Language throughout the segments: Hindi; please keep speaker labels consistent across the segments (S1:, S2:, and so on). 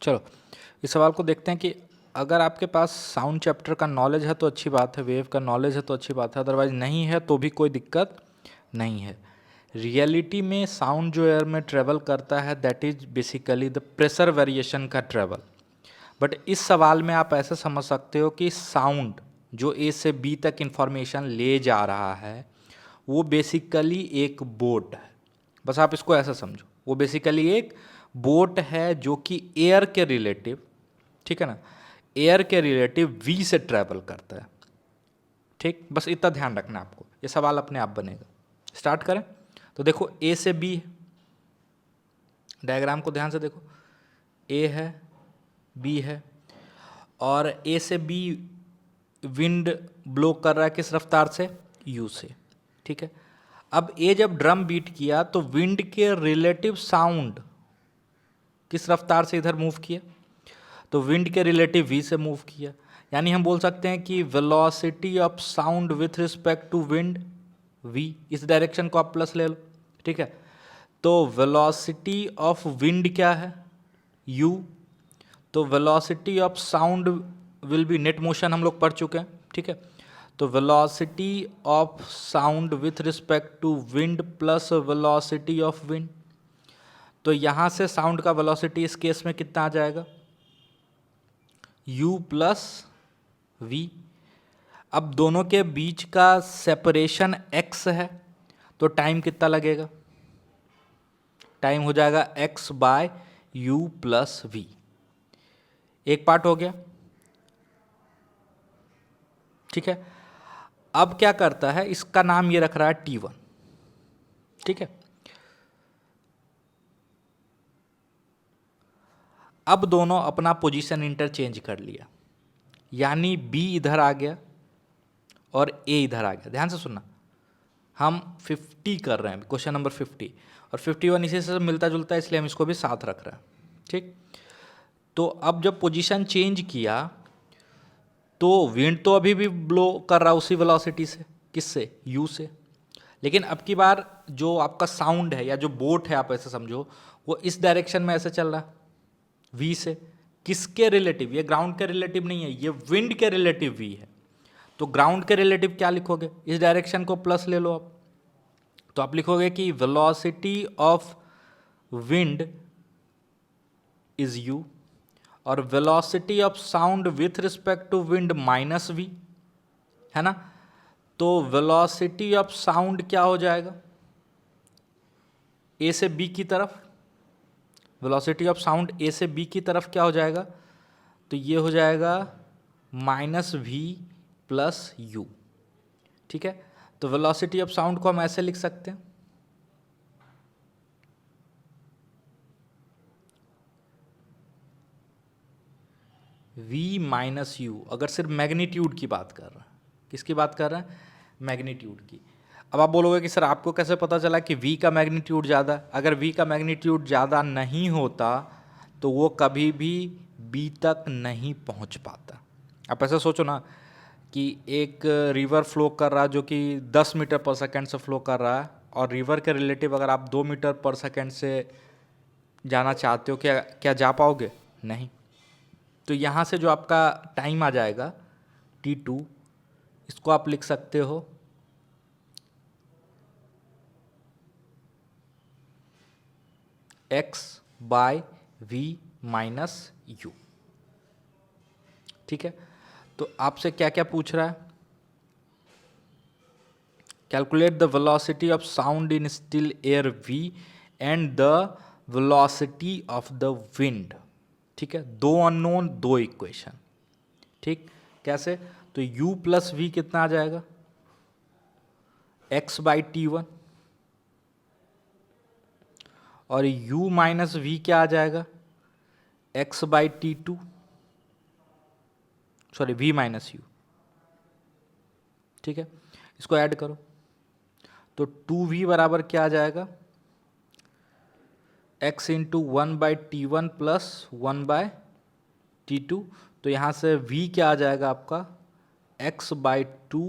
S1: चलो इस सवाल को देखते हैं कि अगर आपके पास साउंड चैप्टर का नॉलेज है तो अच्छी बात है, वेव का नॉलेज है तो अच्छी बात है, अदरवाइज नहीं है तो भी कोई दिक्कत नहीं है। रियलिटी में साउंड जो एयर में ट्रेवल करता है that is basically the pressure variation का ट्रेवल। बट इस सवाल में आप ऐसे समझ सकते हो कि साउंड जो ए से बी तक इंफॉर्मेशन ले जा रहा है वो बेसिकली एक बोट है। बस आप इसको ऐसा समझो, वो बेसिकली एक बोट है जो कि एयर के रिलेटिव, ठीक है ना, एयर के रिलेटिव वी से ट्रैवल करता है। ठीक, बस इतना ध्यान रखना आपको, ये सवाल अपने आप बनेगा। स्टार्ट करें तो देखो ए से बी है, डायग्राम को ध्यान से देखो, ए है बी है और ए से बी विंड ब्लो कर रहा है किस रफ्तार से, यू से। ठीक है, अब ए जब ड्रम बीट किया तो विंड के रिलेटिव साउंड किस रफ्तार से इधर मूव किया, तो विंड के रिलेटिव वी से मूव किया। यानी हम बोल सकते हैं कि velocity of sound with respect to wind v, इस डायरेक्शन को आप प्लस ले लो। ठीक है, तो वेलोसिटी ऑफ विंड क्या है, यू, तो velocity of sound will be net motion, हम लोग पढ़ चुके हैं। ठीक है, तो velocity of sound with respect to wind plus velocity of wind, तो यहाँ से साउंड का वेलोसिटी इस केस में कितना आ जाएगा, u प्लस वी। अब दोनों के बीच का सेपरेशन x है तो टाइम कितना लगेगा, टाइम हो जाएगा x by u plus v. एक पार्ट हो गया। ठीक है, अब क्या करता है, इसका नाम ये रख रहा है t1। ठीक है, अब दोनों अपना पोजीशन इंटरचेंज कर लिया, यानी b इधर आ गया और a इधर आ गया। ध्यान से सुनना, हम 50 कर रहे हैं, क्वेश्चन नंबर 50, और 51 इसी से मिलता जुलता है इसलिए हम इसको भी साथ रख रहे हैं। ठीक, तो अब जब पोजीशन चेंज किया तो विंड तो अभी भी ब्लो कर रहा है उसी वेलोसिटी से, किससे, यू से, लेकिन अब की बार जो आपका साउंड है या जो बोट है आप ऐसे समझो वो इस डायरेक्शन में ऐसे चल रहा है वी से। किसके रिलेटिव, ये ग्राउंड के रिलेटिव नहीं है, ये विंड के रिलेटिव वी है। तो ग्राउंड के रिलेटिव क्या लिखोगे, इस डायरेक्शन को प्लस ले लो आप, तो आप लिखोगे कि velocity of wind is u और velocity of sound with respect to wind minus v, है ना। तो वेलोसिटी ऑफ साउंड क्या हो जाएगा, ए से बी की तरफ, वेलोसिटी ऑफ साउंड ए से बी की तरफ क्या हो जाएगा, तो ये हो जाएगा माइनस वी प्लस यू। ठीक है, तो वेलोसिटी ऑफ साउंड को हम ऐसे लिख सकते हैं, v माइनस यू, अगर सिर्फ मैग्नीट्यूड की बात कर रहे हैं, किसकी बात कर रहे हैं, मैग्नीट्यूड की। अब आप बोलोगे कि सर आपको कैसे पता चला कि v का मैग्नीट्यूड ज़्यादा, अगर v का मैग्नीट्यूड ज़्यादा नहीं होता तो वो कभी भी b तक नहीं पहुंच पाता। आप ऐसा सोचो ना कि एक रिवर फ्लो कर रहा है जो कि 10 मीटर पर सेकेंड से फ्लो कर रहा है, और रिवर के रिलेटिव अगर आप 2 मीटर पर सेकेंड से जाना चाहते हो, क्या क्या जा पाओगे, नहीं। तो यहाँ से जो आपका टाइम आ जाएगा t2, इसको आप लिख सकते हो x by v minus u. ठीक है, तो आपसे क्या क्या पूछ रहा है, calculate the velocity of sound in still air v and the velocity of the wind. ठीक है, दो अननोन दो इक्वेशन। ठीक, कैसे, तो u प्लस वी कितना आ जाएगा, x बाई t1, और u माइनस वी क्या आ जाएगा, x by t2, sorry v minus u. ठीक है, इसको ऐड करो तो 2v बराबर क्या आ जाएगा, x into 1 by t one plus 1 by t2। तो यहाँ से v क्या आ जाएगा आपका, x by 2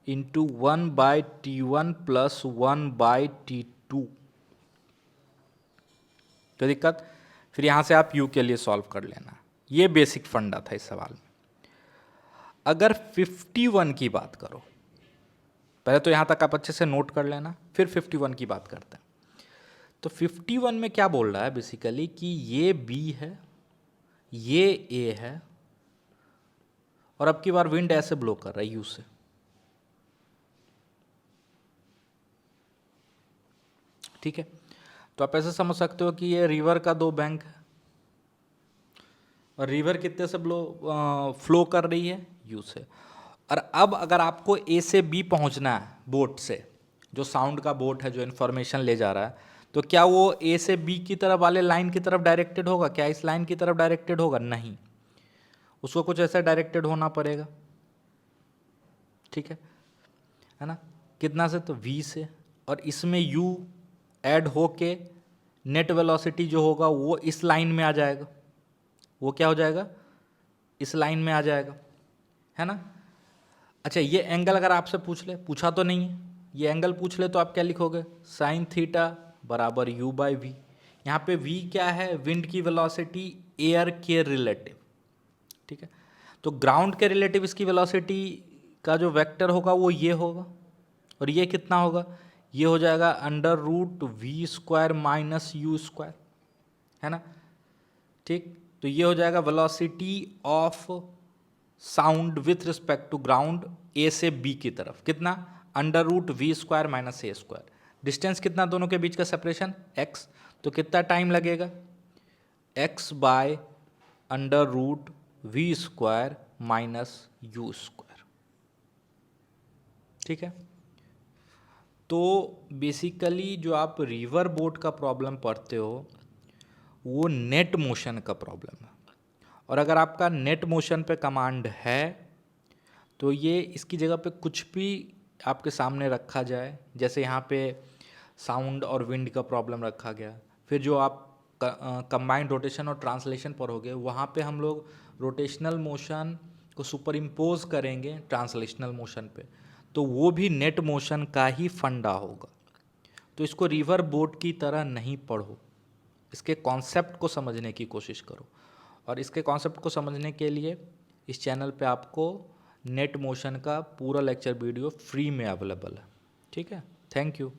S1: into 1 by t1 plus 1 by t2। तो दिक्कत, फिर यहाँ से आप यू के लिए सॉल्व कर लेना। ये बेसिक फंडा था इस सवाल में। अगर 51 की बात करो, पहले तो यहाँ तक आप अच्छे से नोट कर लेना, फिर 51 की बात करते हैं। तो 51 में क्या बोल रहा है बेसिकली कि ये बी है, ये ए है, और अब की बार विंड ऐसे ब्लो कर रहा है यू से। ठीक है, तो आप ऐसे समझ सकते हो कि ये रिवर का दो बैंक है, और रिवर कितने से फ्लो कर रही है, यू से। और अब अगर आपको ए से बी पहुंचना है बोट से, जो साउंड का बोट है जो इन्फॉर्मेशन ले जा रहा है, तो क्या वो ए से बी की तरफ वाले लाइन की तरफ डायरेक्टेड होगा? क्या इस लाइन की तरफ डायरेक्टेड होगा? नहीं, उसको कुछ ऐसा डायरेक्टेड होना पड़ेगा। ठीक है ना? कितना से? तो v से, और इसमें u ऐड होके नेट वेलोसिटी जो होगा वो इस लाइन में आ जाएगा। वो क्या हो जाएगा? इस लाइन में आ जाएगा, है ना? अच्छा, ये एंगल अगर आपसे पूछा तो नहीं है, ये एंगल पूछ ले तो आप क्या लिखोगे? साइन थीटा बराबर u बाई वी। यहाँ पे v क्या है? विंड की वेलोसिटी एयर के रिलेटिव। ठीक है, तो ग्राउंड के रिलेटिव इसकी वेलोसिटी का जो वेक्टर होगा वो ये होगा, और ये कितना होगा? ये हो जाएगा √v² माइनस यू स्क्वायर, है ना? ठीक, तो ये हो जाएगा velocity of sound with respect to ground A से बी की तरफ, कितना? √v² माइनस ए स्क्वायर। डिस्टेंस कितना दोनों के बीच का सेपरेशन? x। तो कितना टाइम लगेगा? x by √v² minus u square. ठीक है, तो बेसिकली जो आप रिवर बोट का प्रॉब्लम पढ़ते हो वो नेट मोशन का प्रॉब्लम है, और अगर आपका नेट मोशन पे कमांड है तो ये इसकी जगह पे कुछ भी आपके सामने रखा जाए, जैसे यहाँ पे साउंड और विंड का प्रॉब्लम रखा गया, फिर जो आप कंबाइंड रोटेशन और ट्रांसलेशन पढ़ोगे वहाँ पे हम लोग रोटेशनल मोशन को सुपर इम्पोज करेंगे ट्रांसलेशनल मोशन पे, तो वो भी नेट मोशन का ही फंडा होगा। तो इसको रिवर बोट की तरह नहीं पढ़ो, इसके कॉन्सेप्ट को समझने की कोशिश करो, और इसके कॉन्सेप्ट को समझने के लिए इस चैनल पे आपको नेट मोशन का पूरा लेक्चर वीडियो फ्री में अवेलेबल है। ठीक है, थैंक यू।